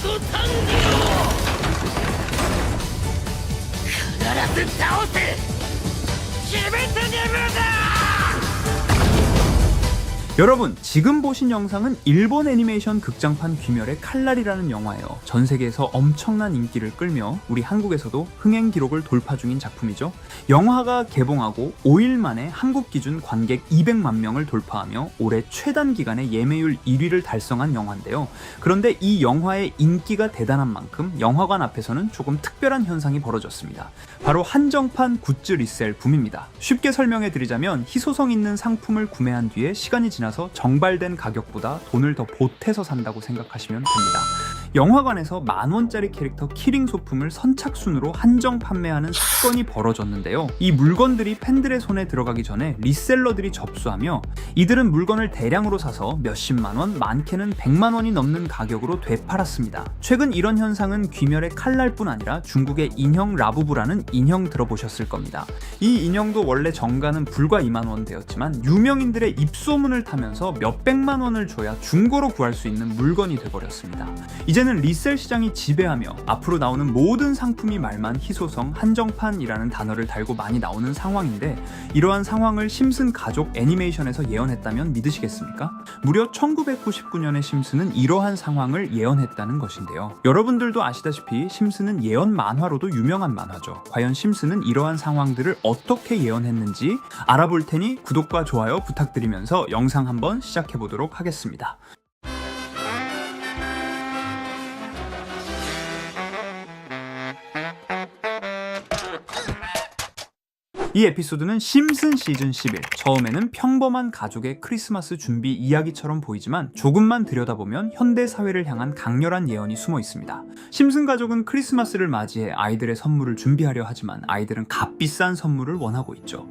ドタンディを必ず倒せ決めてねぶだ。 여러분, 지금 보신 영상은 일본 애니메이션 극장판 귀멸의 칼날이라는 영화예요. 전 세계에서 엄청난 인기를 끌며 우리 한국에서도 흥행 기록을 돌파 중인 작품이죠. 영화가 개봉하고 5일 만에 한국 기준 관객 200만 명을 돌파하며 올해 최단 기간에 예매율 1위를 달성한 영화인데요. 그런데 이 영화의 인기가 대단한 만큼 영화관 앞에서는 조금 특별한 현상이 벌어졌습니다. 바로 한정판 굿즈 리셀 붐입니다. 쉽게 설명해 드리자면 희소성 있는 상품을 구매한 뒤에 시간이 지나서 정발된 가격보다 돈을 더 보태서 산다고 생각하시면 됩니다. 영화관에서 10,000원짜리 캐릭터 키링 소품을 선착순으로 한정 판매하는 사건이 벌어졌는데요. 이 물건들이 팬들의 손에 들어가기 전에 리셀러들이 접수하며 이들은 물건을 대량으로 사서 몇십만 원, 많게는 100만 원이 넘는 가격으로 되팔았습니다. 최근 이런 현상은 귀멸의 칼날뿐 아니라 중국의 인형 라부부라는 인형 들어보셨을 겁니다. 이 인형도 원래 정가는 불과 2만 원대였지만 유명인들의 입소문을 타면서 몇백만 원을 줘야 중고로 구할 수 있는 물건이 돼버렸습니다. 이제는 리셀 시장이 지배하며 앞으로 나오는 모든 상품이 말만 희소성, 한정판이라는 단어를 달고 많이 나오는 상황인데, 이러한 상황을 심슨 가족 애니메이션에서 예언했다면 믿으시겠습니까? 무려 1999년에 심슨은 이러한 상황을 예언했다는 것인데요. 여러분들도 아시다시피 심슨은 예언 만화로도 유명한 만화죠. 과연 심슨은 이러한 상황들을 어떻게 예언했는지 알아볼 테니 구독과 좋아요 부탁드리면서 영상 한번 시작해 보도록 하겠습니다. 이 에피소드는 심슨 시즌 11, 처음에는 평범한 가족의 크리스마스 준비 이야기처럼 보이지만 조금만 들여다보면 현대 사회를 향한 강렬한 예언이 숨어 있습니다. 심슨 가족은 크리스마스를 맞이해 아이들의 선물을 준비하려 하지만 아이들은 값비싼 선물을 원하고 있죠.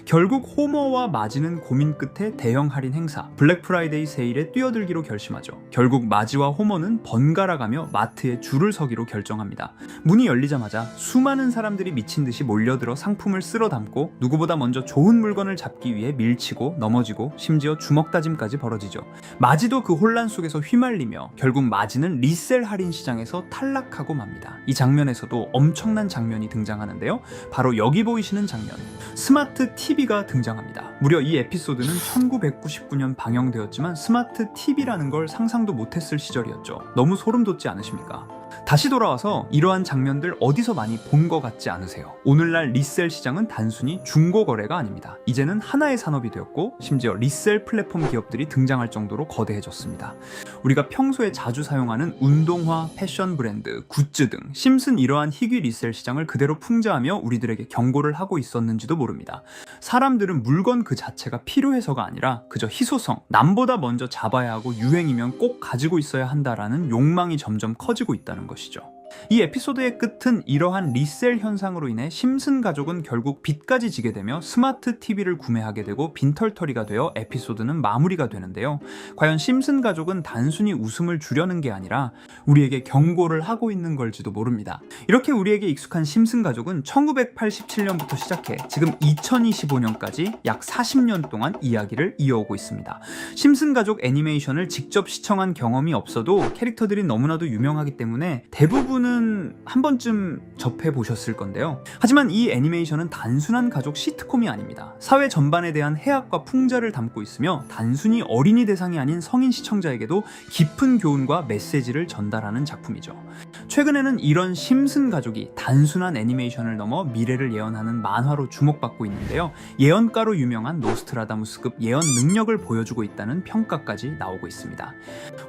결국 호머와 마지는 고민 끝에 대형 할인 행사, 블랙 프라이데이 세일에 뛰어들기로 결심하죠. 결국 마지와 호머는 번갈아가며 마트에 줄을 서기로 결정합니다. 문이 열리자마자 수많은 사람들이 미친 듯이 몰려들어 상품을 쓸어 담고 누구보다 먼저 좋은 물건을 잡기 위해 밀치고 넘어지고 심지어 주먹 다짐까지 벌어지죠. 마지도 그 혼란 속에서 휘말리며 결국 마지는 리셀 할인 시장에서 탈락하고 맙니다. 이 장면에서도 엄청난 장면이 등장하는데요. 바로 여기 보이시는 장면, 스마트 TV가 등장합니다. 무려 이 에피소드는 1999년 방영되었지만 스마트 TV라는 걸 상상도 못했을 시절이었죠. 너무 소름 돋지 않으십니까? 다시 돌아와서 이러한 장면들 어디서 많이 본 것 같지 않으세요? 오늘날 리셀 시장은 단순히 중고 거래가 아닙니다. 이제는 하나의 산업이 되었고 심지어 리셀 플랫폼 기업들이 등장할 정도로 거대해졌습니다. 우리가 평소에 자주 사용하는 운동화, 패션 브랜드, 굿즈 등 심슨 이러한 희귀 리셀 시장을 그대로 풍자하며 우리들에게 경고를 하고 있었는지도 모릅니다. 사람들은 물건 그 자체가 필요해서가 아니라 그저 희소성, 남보다 먼저 잡아야 하고 유행이면 꼭 가지고 있어야 한다라는 욕망이 점점 커지고 있다는 것이죠. 이 에피소드의 끝은 이러한 리셀 현상으로 인해 심슨 가족은 결국 빚까지 지게 되며 스마트 TV를 구매하게 되고 빈털터리가 되어 에피소드는 마무리가 되는데요. 과연 심슨 가족은 단순히 웃음을 주려는 게 아니라 우리에게 경고를 하고 있는 걸지도 모릅니다. 이렇게 우리에게 익숙한 심슨 가족은 1987년부터 시작해 지금 2025년까지 약 40년 동안 이야기를 이어오고 있습니다. 심슨 가족 애니메이션을 직접 시청한 경험이 없어도 캐릭터들이 너무나도 유명하기 때문에 대부분은 한 번쯤 접해보셨을 건데요. 하지만 이 애니메이션은 단순한 가족 시트콤이 아닙니다. 사회 전반에 대한 해악과 풍자를 담고 있으며 단순히 어린이 대상이 아닌 성인 시청자에게도 깊은 교훈과 메시지를 전달하는 작품이죠. 최근에는 이런 심슨 가족이 단순한 애니메이션을 넘어 미래를 예언하는 만화로 주목받고 있는데요. 예언가로 유명한 노스트라다무스급 예언 능력을 보여주고 있다는 평가까지 나오고 있습니다.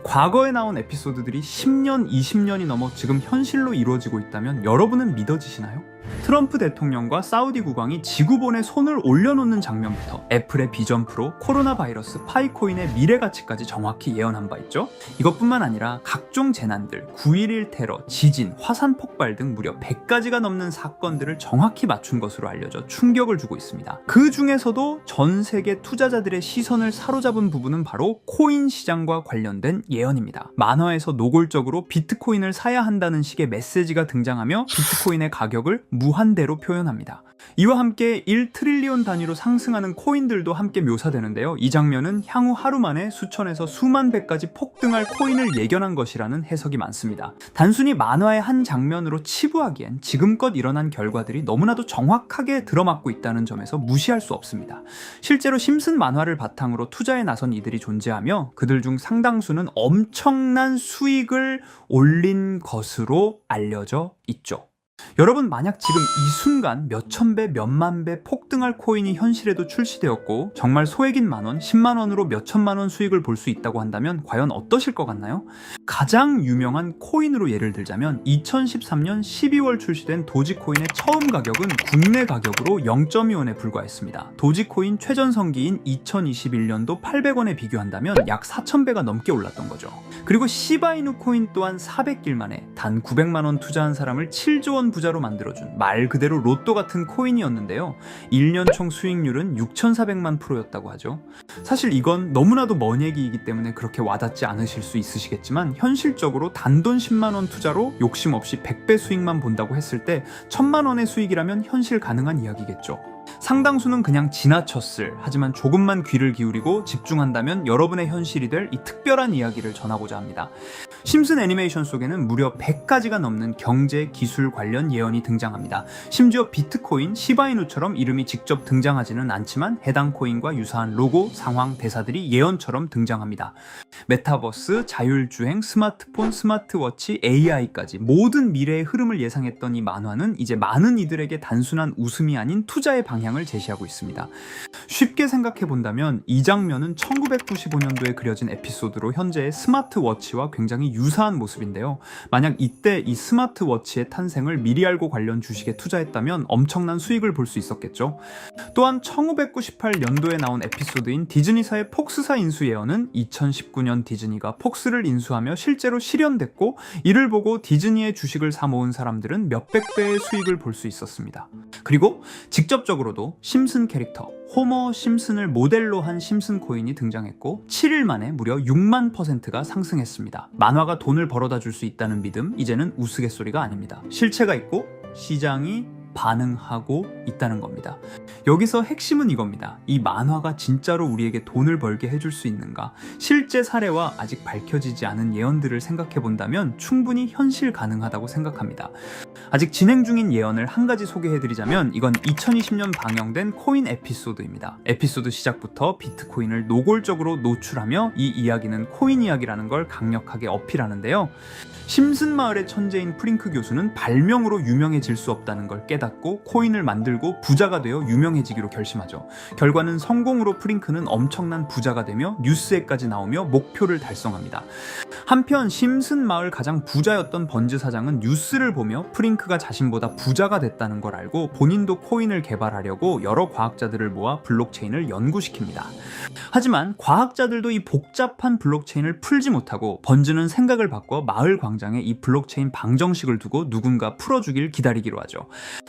과거에 나온 에피소드들이 10년, 20년이 넘어 지금 현실로 이루어지고 있다면 여러분은 믿어지시나요? 트럼프 대통령과 사우디 국왕이 지구본에 손을 올려놓는 장면부터 애플의 비전 프로, 코로나 바이러스, 파이코인의 미래 가치까지 정확히 예언한 바 있죠. 이것뿐만 아니라 각종 재난들, 9.11 테러, 지진, 화산 폭발 등 무려 100가지가 넘는 사건들을 정확히 맞춘 것으로 알려져 충격을 주고 있습니다. 그 중에서도 전 세계 투자자들의 시선을 사로잡은 부분은 바로 코인 시장과 관련된 예언입니다. 만화에서 노골적으로 비트코인을 사야 한다는 식의 메시지가 등장하며 비트코인의 가격을 무한대로 표현합니다. 이와 함께 1트릴리온 단위로 상승하는 코인들도 함께 묘사되는데요. 이 장면은 향후 하루 만에 수천에서 수만 배까지 폭등할 코인을 예견한 것이라는 해석이 많습니다. 단순히 만화의 한 장면으로 치부하기엔 지금껏 일어난 결과들이 너무나도 정확하게 들어맞고 있다는 점에서 무시할 수 없습니다. 실제로 심슨 만화를 바탕으로 투자에 나선 이들이 존재하며 그들 중 상당수는 엄청난 수익을 올린 것으로 알려져 있죠. 여러분, 만약 지금 이 순간 몇천 배, 몇만 배 폭등할 코인이 현실에도 출시되었고 정말 소액인 만원, 10만원으로 몇천만원 수익을 볼 수 있다고 한다면 과연 어떠실 것 같나요? 가장 유명한 코인으로 예를 들자면 2013년 12월 출시된 도지코인의 처음 가격은 국내 가격으로 0.2원에 불과했습니다. 도지코인 최전성기인 2021년도 800원에 비교한다면 약 4,000배가 넘게 올랐던 거죠. 그리고 시바이누 코인 또한 400길 만에 단 900만원 투자한 사람을 7조 원 부자로 만들어준 말 그대로 로또 같은 코인이었는데요. 1년 총 수익률은 6,400만 %였다고 하죠. 사실 이건 너무나도 먼 얘기이기 때문에 그렇게 와닿지 않으실 수 있으시겠지만 현실적으로 단돈 10만원 투자로 욕심 없이 100배 수익만 본다고 했을 때 1,000만원의 수익이라면 현실 가능한 이야기겠죠. 상당수는 그냥 지나쳤을, 하지만 조금만 귀를 기울이고 집중한다면 여러분의 현실이 될 이 특별한 이야기를 전하고자 합니다. 심슨 애니메이션 속에는 무려 100가지가 넘는 경제, 기술 관련 예언이 등장합니다. 심지어 비트코인, 시바이누처럼 이름이 직접 등장하지는 않지만 해당 코인과 유사한 로고, 상황, 대사들이 예언처럼 등장합니다. 메타버스, 자율주행, 스마트폰, 스마트워치, AI까지 모든 미래의 흐름을 예상했던 이 만화는 이제 많은 이들에게 단순한 웃음이 아닌 투자의 방향을 제시하고 있습니다. 쉽게 생각해 본다면 이 장면은 1995년도에 그려진 에피소드로 현재의 스마트워치와 굉장히 유사한 모습인데요. 만약 이때 이 스마트워치의 탄생을 미리 알고 관련 주식에 투자했다면 엄청난 수익을 볼 수 있었겠죠. 또한 1998년도에 나온 에피소드인 디즈니사의 폭스사 인수 예언은 2019년 디즈니가 폭스를 인수하며 실제로 실현됐고, 이를 보고 디즈니의 주식을 사 모은 사람들은 몇백 배의 수익을 볼 수 있었습니다. 그리고 직접적으로도 심슨 캐릭터 호머 심슨을 모델로 한 심슨 코인이 등장했고 7일 만에 무려 6만 %가 상승했습니다. 만화가 돈을 벌어다 줄 수 있다는 믿음, 이제는 우스갯소리가 아닙니다. 실체가 있고 시장이 반응하고 있다는 겁니다. 여기서 핵심은 이겁니다. 이 만화가 진짜로 우리에게 돈을 벌게 해줄 수 있는가? 실제 사례와 아직 밝혀지지 않은 예언들을 생각해 본다면 충분히 현실 가능하다고 생각합니다. 아직 진행 중인 예언을 한 가지 소개해드리자면 이건 2020년 방영된 코인 에피소드입니다. 에피소드 시작부터 비트코인을 노골적으로 노출하며 이 이야기는 코인 이야기라는 걸 강력하게 어필하는데요. 심슨 마을의 천재인 프링크 교수는 발명으로 유명해질 수 없다는 걸 깨닫고 코인을 만들고 부자가 되어 유명해지기로 결심하죠. 결과는 성공으로 프링크는 엄청난 부자가 되며 뉴스에까지 나오며 목표를 달성합니다. 한편 심슨 마을 가장 부자였던 번즈 사장은 뉴스를 보며 프링크가 자신보다 부자가 됐다는 걸 알고 본인도 코인을 개발하려고 여러 과학자들을 모아 블록체인을 연구시킵니다. 하지만 과학자들도 이 복잡한 블록체인을 풀지 못하고 번즈는 생각을 바꿔 마을 광장에 이 블록체인 방정식을 두고 누군가 풀어주길 기다리기로 하죠.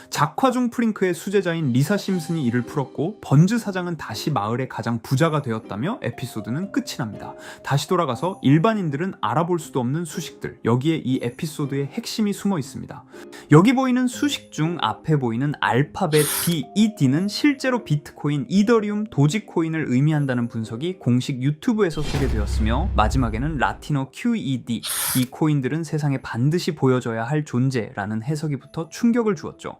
작화 중 프링크의 수제자인 리사 심슨이 이를 풀었고 번즈 사장은 다시 마을의 가장 부자가 되었다며 에피소드는 끝이 납니다. 다시 돌아가서 일반인들은 알아볼 수도 없는 수식들, 여기에 이 에피소드의 핵심이 숨어 있습니다. 여기 보이는 수식 중 앞에 보이는 알파벳 B, 이 D는 실제로 비트코인, 이더리움, 도지코인을 의미한다는 분석이 공식 유튜브에서 소개되었으며 마지막에는 라틴어 QED, 이 코인들은 세상에 반드시 보여줘야 할 존재라는 해석이 붙어 충격을 주었죠.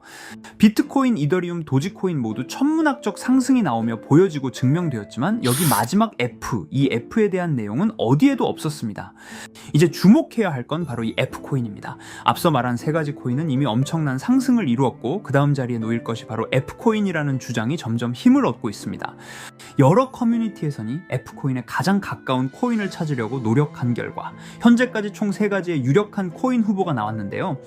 비트코인, 이더리움, 도지코인 모두 천문학적 상승이 나오며 보여지고 증명되었지만 여기 마지막 F, 이 F에 대한 내용은 어디에도 없었습니다. 이제 주목해야 할 건 바로 이 F코인입니다. 앞서 말한 세 가지 코인은 이미 엄청난 상승을 이루었고 그 다음 자리에 놓일 것이 바로 F코인이라는 주장이 점점 힘을 얻고 있습니다. 여러 커뮤니티에서는 F코인에 가장 가까운 코인을 찾으려고 노력한 결과 현재까지 총 3가지의 유력한 코인 후보가 나왔는데요.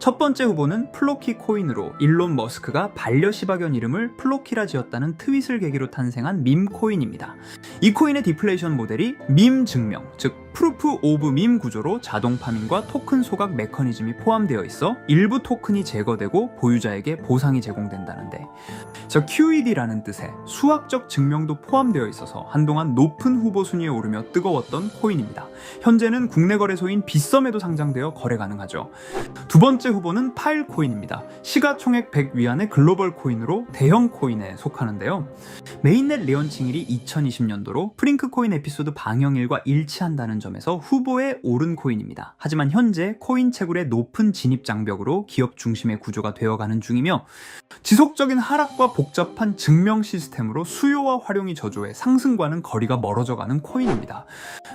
첫 번째 후보는 플로키 코인으로 일론 머스크가 반려시바견 이름을 플로키라 지었다는 트윗을 계기로 탄생한 밈 코인입니다. 이 코인의 디플레이션 모델이 밈 증명, 즉 프루프 오브 밈 구조로 자동 파밍과 토큰 소각 메커니즘이 포함되어 있어 일부 토큰이 제거되고 보유자에게 보상이 제공된다는데, 저 QED라는 뜻의 수학적 증명도 포함되어 있어서 한동안 높은 후보 순위에 오르며 뜨거웠던 코인입니다. 현재는 국내 거래소인 빗썸에도 상장되어 거래 가능하죠. 두 번째 후보는 파일코인입니다. 시가총액 100 위안의 글로벌 코인으로 대형 코인에 속하는데요. 메인넷 레언칭일이 2020년도로 프링크코인 에피소드 방영일과 일치한다는 점에서 후보에 오른 코인입니다. 하지만 현재 코인 채굴의 높은 진입 장벽으로 기업 중심의 구조가 되어가는 중이며, 지속적인 하락과 복잡한 증명 시스템으로 수요와 활용이 저조해 상승과는 거리가 멀어져가는 코인입니다.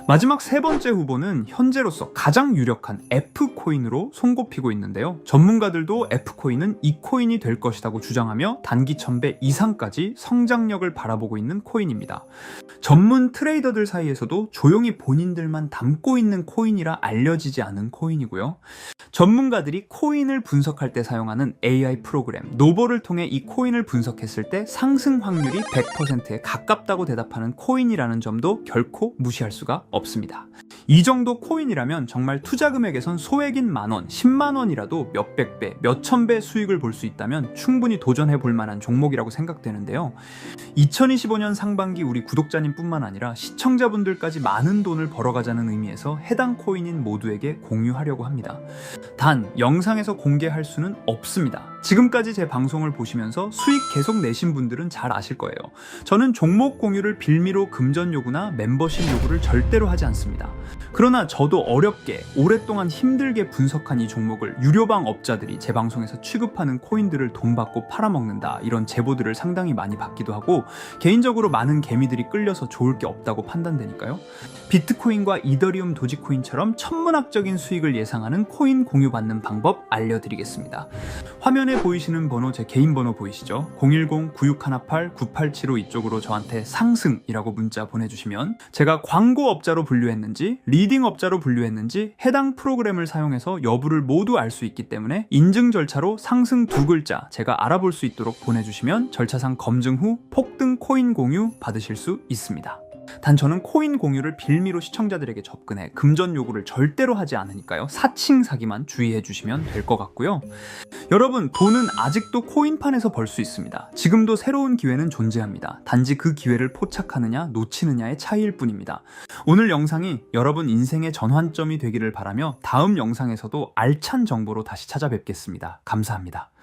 마지막 세 번째 후보는 현재로서 가장 유력한 F코인으로 손꼽히고 있는데요. 전문가들도 F코인은 이 코인이 될 것이라고 주장하며 단기 1000배 이상까지 성장력을 바라보고 있는 코인입니다. 전문 트레이더들 사이에서도 조용히 본인들만 담고 있는 코인이라 알려지지 않은 코인이고요. 전문가들이 코인을 분석할 때 사용하는 AI 프로그램 노보를 통해 이 코인을 분석했을 때 상승 확률이 100%에 가깝다고 대답하는 코인이라는 점도 결코 무시할 수가 없습니다. 이 정도 코인이라면 정말 투자 금액에선 소액인 만원, 10만원이라도 몇백 배, 몇천 배 수익을 볼 수 있다면 충분히 도전해 볼 만한 종목이라고 생각되는데요. 2025년 상반기 우리 구독자님 뿐만 아니라 시청자분들까지 많은 돈을 벌어가자는 의미에서 해당 코인인 모두에게 공유하려고 합니다. 단, 영상에서 공개할 수는 없습니다. 지금까지 제 방송을 보시면서 수익 계속 내신 분들은 잘 아실 거예요. 저는 종목 공유를 빌미로 금전 요구나 멤버십 요구를 절대로 하지 않습니다. 그러나 저도 어렵게 오랫동안 힘들게 분석한 이 종목을 유료방 업자들이 제 방송에서 취급하는 코인들을 돈 받고 팔아먹는다, 이런 제보들을 상당히 많이 받기도 하고 개인적으로 많은 개미들이 끌려서 좋을 게 없다고 판단되니까요. 비트코인과 이더리움 도지코인처럼 천문학적인 수익을 예상하는 코인 공유받는 방법 알려드리겠습니다. 화면에 보이시는 번호 제 개인 번호 보이시죠? 010-9618-9875 이쪽으로 저한테 상승이라고 문자 보내주시면 제가 광고업자로 분류했는지 리딩업자로 분류했는지 해당 프로그램을 사용해서 여부를 모두 알 수 있기 때문에 인증 절차로 상승 두 글자 제가 알아볼 수 있도록 보내주시면 절차상 검증 후 폭등 코인 공유 받으실 수 있습니다. 단 저는 코인 공유를 빌미로 시청자들에게 접근해 금전 요구를 절대로 하지 않으니까요. 사칭 사기만 주의해 주시면 될 것 같고요. 여러분, 돈은 아직도 코인판에서 벌 수 있습니다. 지금도 새로운 기회는 존재합니다. 단지 그 기회를 포착하느냐 놓치느냐의 차이일 뿐입니다. 오늘 영상이 여러분 인생의 전환점이 되기를 바라며 다음 영상에서도 알찬 정보로 다시 찾아뵙겠습니다. 감사합니다.